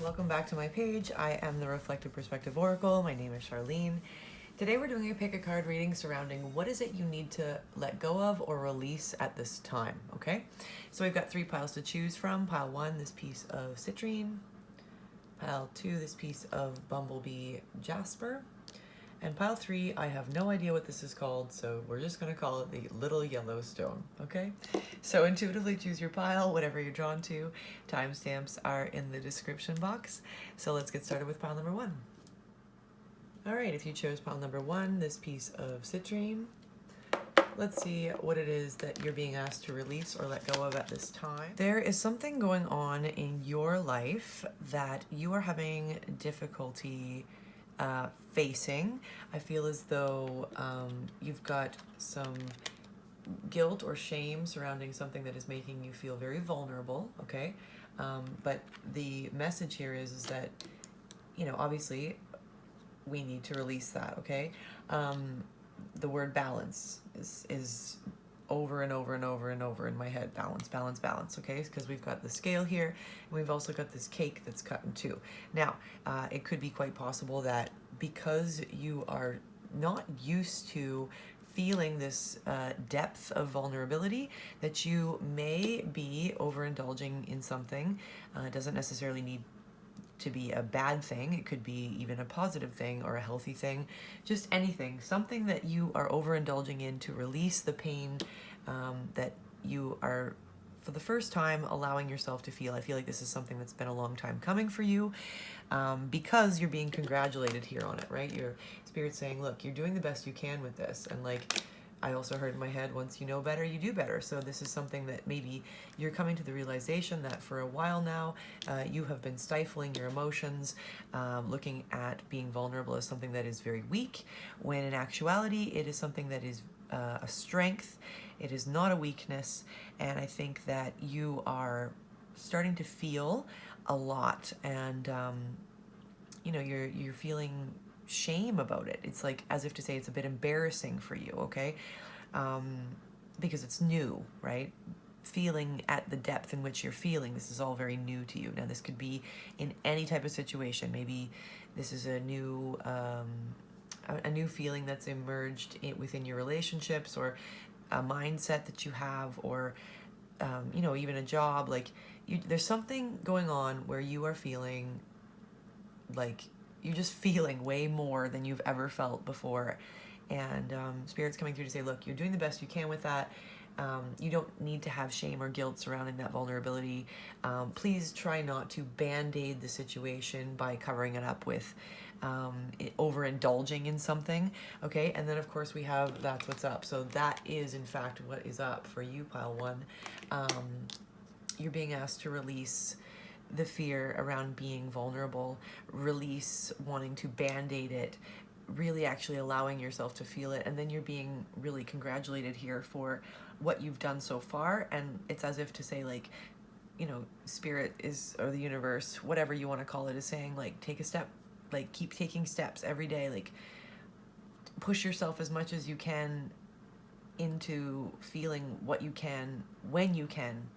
welcome back to my page. I am the Reflective Perspective Oracle. My name is Charlene. Today we're doing a pick a card reading surrounding what is it you need to let go of or release at this time, okay? So we've got 3 piles to choose from. Pile 1, this piece of Citrine. Pile 2, this piece of Bumblebee, Jasper. And pile 3, I have no idea what this is called, so we're just going to call it the Little Yellowstone, okay? So intuitively choose your pile, whatever you're drawn to. Timestamps are in the description box. So let's get started with pile number 1. All right, if you chose pile number 1, this piece of Citrine, let's see what it is that you're being asked to release or let go of at this time. There is something going on in your life that you are having difficulty facing. I feel as though you've got some guilt or shame surrounding something that is making you feel very vulnerable, okay? But the message here is that, you know, obviously we need to release that, okay? The word balance is over and over and over and over in my head. Balance, balance, balance, okay? Because we've got the scale here, and we've also got this cake that's cut in 2. Now, it could be quite possible that because you are not used to feeling this depth of vulnerability, that you may be overindulging in something. It doesn't necessarily need to be a bad thing. It could be even a positive thing or a healthy thing, just anything, something that you are overindulging in to release the pain that you are, for the first time, allowing yourself to feel. I feel like this is something that's been a long time coming for you, because you're being congratulated here on it, right? Your spirit's saying, look, you're doing the best you can with this. And like I also heard in my head, once you know better, you do better. So this is something that maybe you're coming to the realization that for a while now, you have been stifling your emotions, looking at being vulnerable as something that is very weak, when in actuality, it is something that is a strength. It is not a weakness. And I think that you are starting to feel a lot, and you know, you're feeling shame about it. It's like as if to say it's a bit embarrassing for you, okay? Because it's new, right? Feeling at the depth in which you're feeling, this is all very new to you. Now, this could be in any type of situation. Maybe this is a new feeling that's emerged within your relationships, or a mindset that you have, or you know, even a job. Like there's something going on where you are feeling like you're just feeling way more than you've ever felt before. And Spirit's coming through to say, look, you're doing the best you can with that. You don't need to have shame or guilt surrounding that vulnerability. Please try not to band-aid the situation by covering it up with overindulging in something, okay? And then, of course, we have that's what's up. So that is, in fact, what is up for you, pile 1. You're being asked to release the fear around being vulnerable, release wanting to band-aid it, really actually allowing yourself to feel it. And then you're being really congratulated here for what you've done so far. And it's as if to say, like, you know, Spirit is, or the universe, whatever you want to call it, is saying, like, take a step, like, keep taking steps every day, like, push yourself as much as you can into feeling what you can when you can.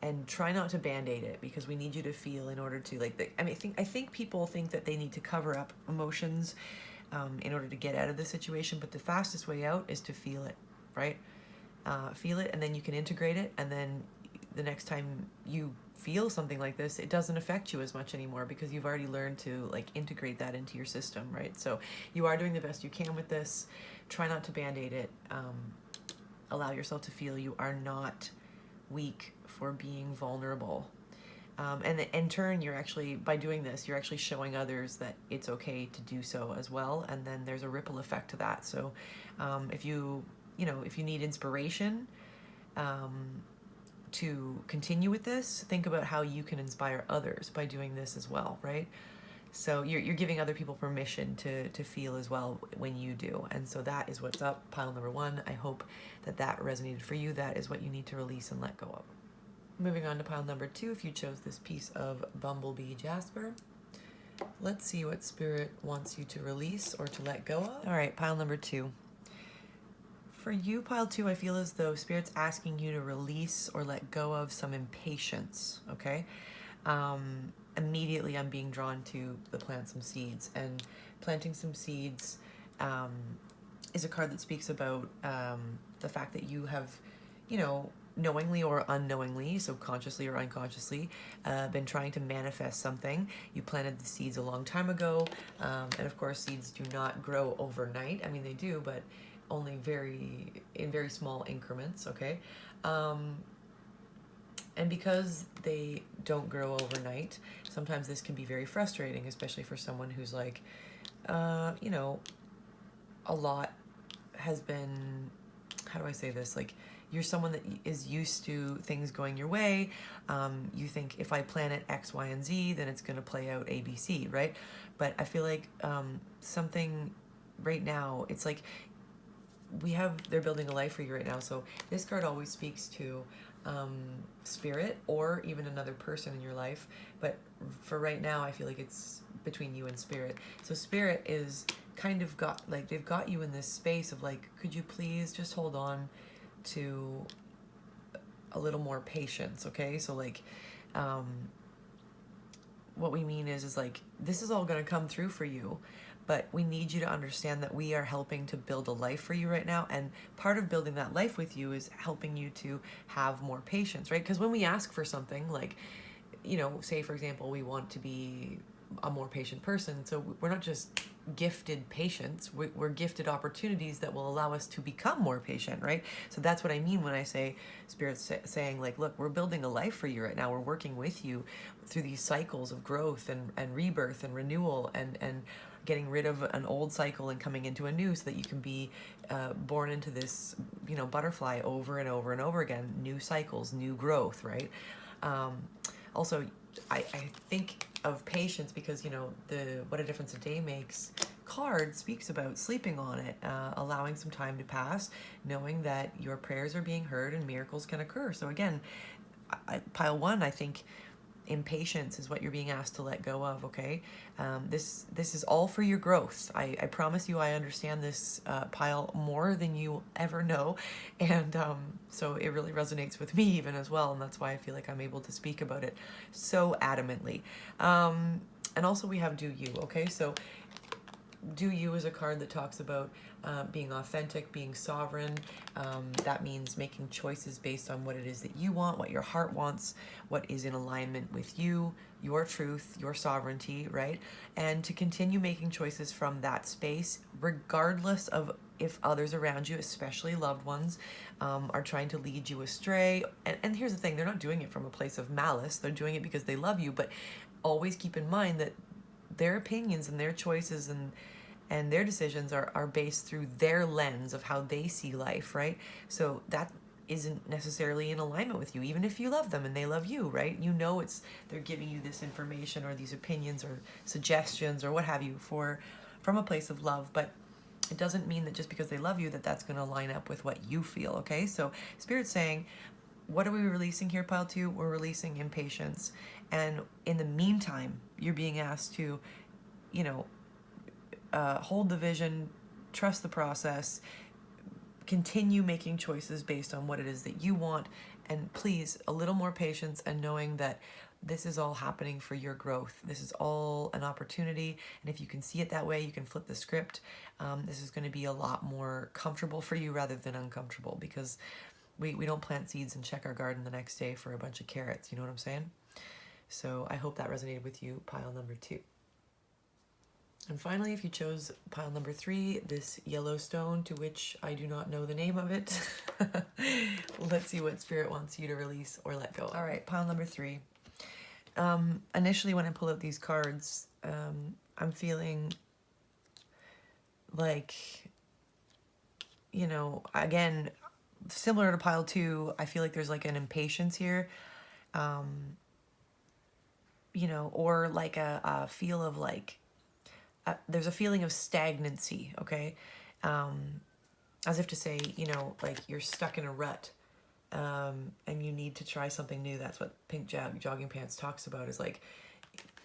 And try not to band-aid it, because we need you to feel in order to, like, I think people think that they need to cover up emotions in order to get out of the situation, but the fastest way out is to feel it, right? Feel it, and then you can integrate it, and then the next time you feel something like this, it doesn't affect you as much anymore, because you've already learned to, like, integrate that into your system, right? So you are doing the best you can with this. Try not to band-aid it. Allow yourself to feel. You are not weak for being vulnerable, and in turn, you're actually, by doing this, you're actually showing others that it's okay to do so as well. And then there's a ripple effect to that. So if you need inspiration to continue with this, think about how you can inspire others by doing this as well, right? So you're giving other people permission to feel as well when you do. And so that is what's up, pile number 1. I hope that resonated for you. That is what you need to release and let go of. Moving on to pile number 2, if you chose this piece of Bumblebee, Jasper. Let's see what Spirit wants you to release or to let go of. All right, pile number 2. For you, pile 2, I feel as though Spirit's asking you to release or let go of some impatience, okay? immediately I'm being drawn to the plant some seeds. And planting some seeds is a card that speaks about the fact that you have, you know, knowingly or unknowingly, so consciously or unconsciously, been trying to manifest something. You planted the seeds a long time ago, and of course seeds do not grow overnight. I mean, they do, but only in very small increments, okay? And because they don't grow overnight, sometimes this can be very frustrating, especially for someone who's like, you know, a lot has been, how do I say this? Like, you're someone that is used to things going your way. You think if I plan it X, Y, and Z, then it's going to play out A, B, C, right? But I feel like something right now, it's like they're building a life for you right now. So this card always speaks to spirit or even another person in your life. But for right now, I feel like it's between you and spirit. So spirit is kind of they've got you in this space of like, could you please just hold on to a little more patience, okay? So like, what we mean is like, this is all going to come through for you, but we need you to understand that we are helping to build a life for you right now. And part of building that life with you is helping you to have more patience, right? Because when we ask for something, like, you know, say for example, we want to be a more patient person. So we're not just gifted patience, we're gifted opportunities that will allow us to become more patient, right? So that's what I mean when I say Spirit's saying like, look, we're building a life for you right now. We're working with you through these cycles of growth and rebirth and renewal and getting rid of an old cycle and coming into a new, so that you can be born into this, you know, butterfly over and over and over again, new cycles, new growth, right? Also, I think of patience because, you know, the What a Difference a Day Makes card speaks about sleeping on it, allowing some time to pass, knowing that your prayers are being heard and miracles can occur. So again, pile one, I think impatience is what you're being asked to let go of, okay? This is all for your growth. I promise you I understand this pile more than you ever know, and so it really resonates with me even as well, and that's why I feel like I'm able to speak about it so adamantly. And also we have Do You, okay? So Do You is a card that talks about being authentic, being sovereign. That means making choices based on what it is that you want, what your heart wants, what is in alignment with you, your truth, your sovereignty, right? And to continue making choices from that space, regardless of if others around you, especially loved ones, are trying to lead you astray. And here's the thing, they're not doing it from a place of malice. They're doing it because they love you, but always keep in mind that their opinions and their choices and their decisions are based through their lens of how they see life, right? So that isn't necessarily in alignment with you, even if you love them and they love you, right? You know, they're giving you this information or these opinions or suggestions or what have you from a place of love, but it doesn't mean that just because they love you that that's going to line up with what you feel, okay? So Spirit's saying, what are we releasing here, pile two? We're releasing impatience. And in the meantime, you're being asked to, you know, hold the vision, trust the process, continue making choices based on what it is that you want, and please, a little more patience and knowing that this is all happening for your growth. This is all an opportunity, and if you can see it that way, you can flip the script. This is going to be a lot more comfortable for you rather than uncomfortable, because we don't plant seeds and check our garden the next day for a bunch of carrots, you know what I'm saying? So I hope that resonated with you, pile number two. And finally, if you chose pile number three, this yellow stone, to which I do not know the name of it, let's see what Spirit wants you to release or let go. All right, pile number three. Initially, when I pull out these cards, I'm feeling like, you know, again, similar to pile two, I feel like there's like an impatience here, you know, or like a feel of like, there's a feeling of stagnancy, okay? As if to say, you know, like you're stuck in a rut, and you need to try something new. That's what Pink Jogging Pants talks about, is like,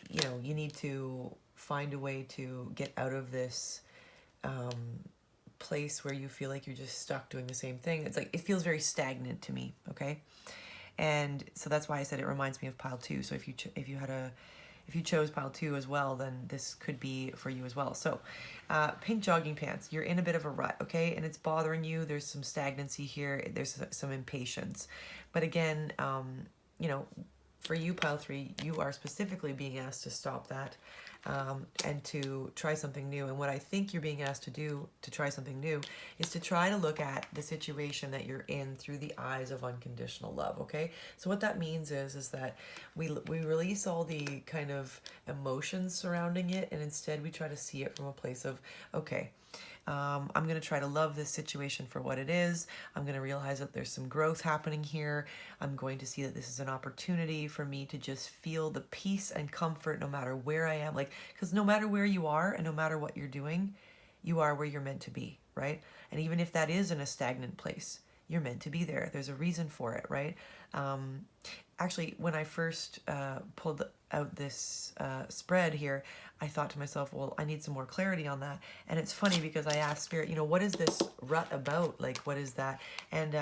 you know, you need to find a way to get out of this place where you feel like you're just stuck doing the same thing. It's like, it feels very stagnant to me, okay? And so that's why I said it reminds me of pile two. So if you had if you chose pile 2 as well, then this could be for you as well. So pink jogging pants, you're in a bit of a rut, okay? And it's bothering you. There's some stagnancy here. There's some impatience. But again, you know, for you, pile 3, you are specifically being asked to stop that and to try something new. And what I think you're being asked to do to try something new is to try to look at the situation that you're in through the eyes of unconditional love, okay? So what that means is that we release all the kind of emotions surrounding it, and instead we try to see it from a place of, okay, I'm going to try to love this situation for what it is. I'm going to realize that there's some growth happening here. I'm going to see that this is an opportunity for me to just feel the peace and comfort no matter where I am. Like, because no matter where you are and no matter what you're doing, you are where you're meant to be, right? And even if that is in a stagnant place, you're meant to be there. There's a reason for it, right? Actually, when I first pulled out this spread here, I thought to myself, well, I need some more clarity on that. And it's funny because I asked Spirit, you know, what is this rut about? Like, what is that? And,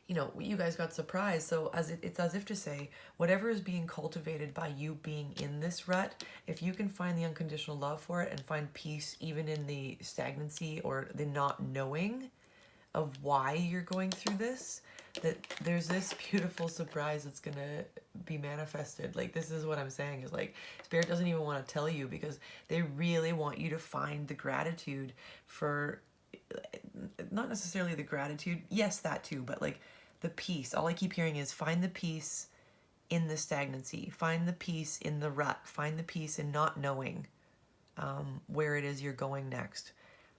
you know, you guys got surprised. So it's as if to say, whatever is being cultivated by you being in this rut, if you can find the unconditional love for it and find peace even in the stagnancy or the not knowing of why you're going through this, that there's this beautiful surprise that's gonna be manifested. Like, this is what I'm saying, is like, Spirit doesn't even want to tell you because they really want you to find the gratitude for, not necessarily the gratitude, yes, that too, but like the peace. All I keep hearing is find the peace in the stagnancy, find the peace in the rut, find the peace in not knowing where it is you're going next.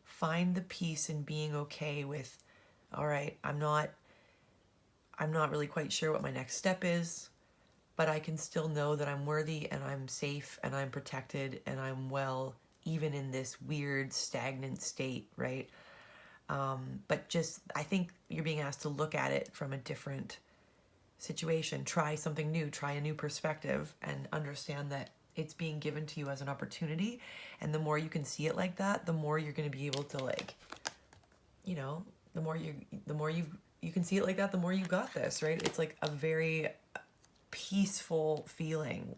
Find the peace in being okay with, all right, I'm not really quite sure what my next step is, but I can still know that I'm worthy and I'm safe and I'm protected and I'm well, even in this weird stagnant state, right? But just, I think you're being asked to look at it from a different situation, try something new, try a new perspective, and understand that it's being given to you as an opportunity. And the more you can see it like that, the more you're going to be able to, like, you know, the more you can see it like that, the more you got this, right? It's like a very peaceful feeling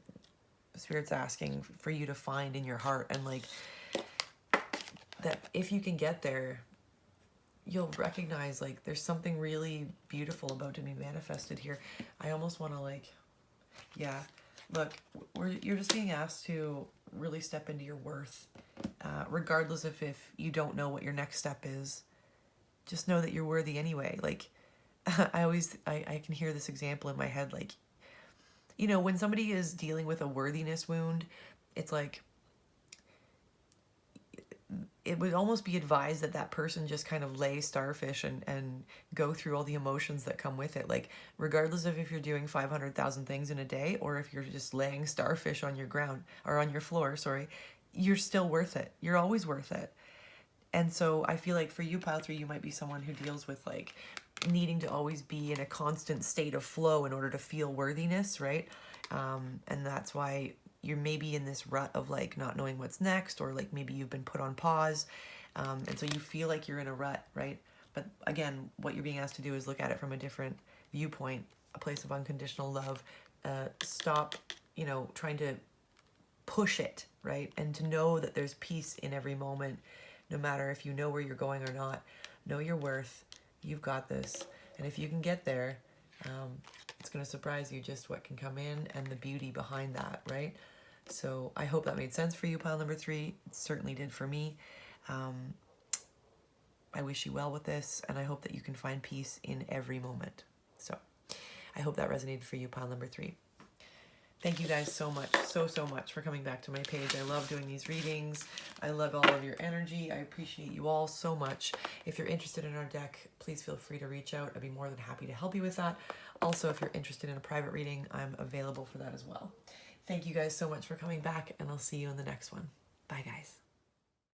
Spirit's asking for you to find in your heart. And like that, if you can get there, you'll recognize like there's something really beautiful about to be manifested here. I almost want to, like, yeah, look, you're just being asked to really step into your worth, regardless of if you don't know what your next step is. Just know that you're worthy anyway. Like, I can hear this example in my head. Like, you know, when somebody is dealing with a worthiness wound, it's like, it would almost be advised that that person just kind of lay starfish and go through all the emotions that come with it. Like, regardless of if you're doing 500,000 things in a day or if you're just laying starfish on your ground or on your floor, sorry, you're still worth it. You're always worth it. And so I feel like for you, pile 3, you might be someone who deals with like needing to always be in a constant state of flow in order to feel worthiness, right? And that's why you're maybe in this rut of like not knowing what's next, or like maybe you've been put on pause. And so you feel like you're in a rut, right? But again, what you're being asked to do is look at it from a different viewpoint, a place of unconditional love. Stop, you know, trying to push it, right? And to know that there's peace in every moment, no matter if you know where you're going or not. Know your worth. You've got this. And if you can get there, it's going to surprise you just what can come in and the beauty behind that, right? So I hope that made sense for you, pile number 3. It certainly did for me. I wish you well with this, and I hope that you can find peace in every moment. So I hope that resonated for you, pile number 3. Thank you guys so much, so much for coming back to my page. I love doing these readings. I love all of your energy. I appreciate you all so much. If you're interested in our deck, please feel free to reach out. I'd be more than happy to help you with that. Also, if you're interested in a private reading, I'm available for that as well. Thank you guys so much for coming back, and I'll see you in the next one. Bye, guys.